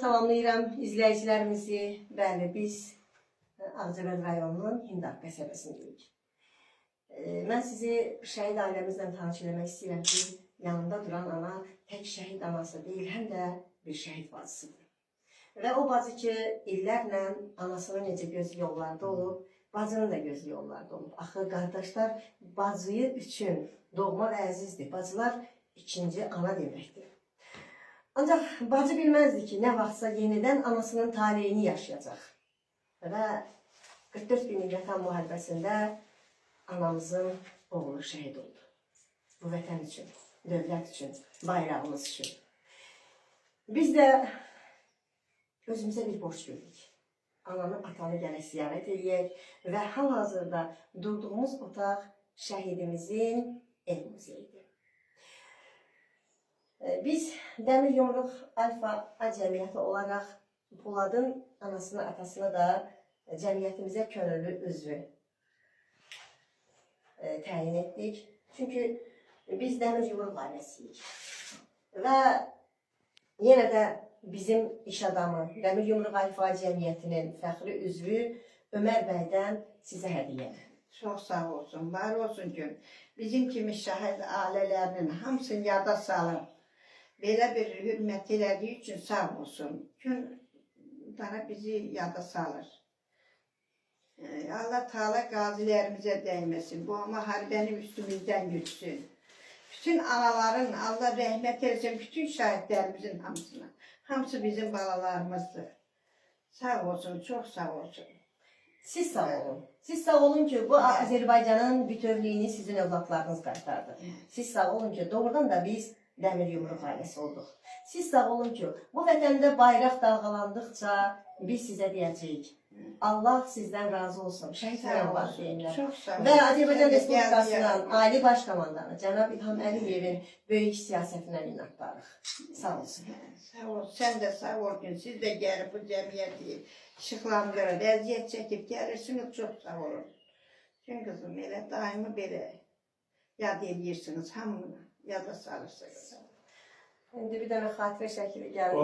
Salamlayıram izləyicilərimizi. Bəli, biz Ağcabədi rayonunun Hindaq qəsəbəsindəyik. Mən sizi şəhid ailəmizlə tanış eləmək istəyirəm ki, yanında duran ana tək şəhid anası deyil, həm də bir şəhid bacısıdır. Və o bacı ki, illərlə anasının necə gözü yollarda olub, bacının da gözü yollarda olub. Axı, qardaşlar, bacıyı üçün doğma və əzizdir. Bacılar ikinci ana deməkdir. Ancaq bacı bilməzdi ki, nə vaxtsa yenidən anasının taleyini yaşayacaq. Və 44 günlük vətən müharibəsində anamızın oğlu şəhid oldu. Bu vətən üçün, dövlət üçün, bayrağımız üçün. Biz də özümüzə bir borc gördük. Ananı, atanı gələk ziyarət edək və hal-hazırda durduğumuz otaq şəhidimizin ev muzeyidir. Biz Dəmir Yumruq Alfa cəmiyyəti olaraq Poladın anasını, atasını da cəmiyyətimizə könüllü üzvü təyin etdik. Çünki biz Dəmir Yumruq ailəsiyik. Və yenə də bizim iş adamı, Dəmir Yumruq Alfa cəmiyyətinin fəxri üzvü Ömər bəydən sizə hədiyyədir. Çox sağ olsun, var olsun ki, bizim kimi şəhid ailələrinin hamısını yada salıb. Belə bir hürmət elədiyi üçün sağ olsun. Gün bana bizi yada salır. Allah Teala qazilərimizə dəyməsin. Bu müharibənin üstümüzdən gütsün. Bütün anaların Allah rəhmət etsin, bütün şəhidlərimizin hamısına. Hamısı bizim balalarımızdır. Sağ olsun, çox sağ olsun. Siz sağ olun. Siz sağ olun ki, bu Azərbaycanın bütövlüyünü sizin övladlarınız qaytardı. Siz sağ olun ki, doğrudan da biz Dəmir Yumruq ailəsi olduq. Siz sağ olun ki, bu vətəndə bayraq dalğalandıqca biz sizə deyəcəyik. Allah sizdən razı olsun. Şəhidlərin var deyirlər. Və Azərbaycan Respublikasının Ali Baş Komandanı Cənab İlham Əliyevin böyük siyasətinə minnətdarıq. Sağ olsun. Sağ ol. Sən də sağ ol gün. Siz də gəlib bu cəmiyyəti işıqlandırır, əziyyət çəkib gəlirsiniz. Çox sağ olun. Gün qızım, elə daimi belə yad edirsiniz hamını. Yada salırsınız. İndi bir dənə xatirə şəkili gəlir.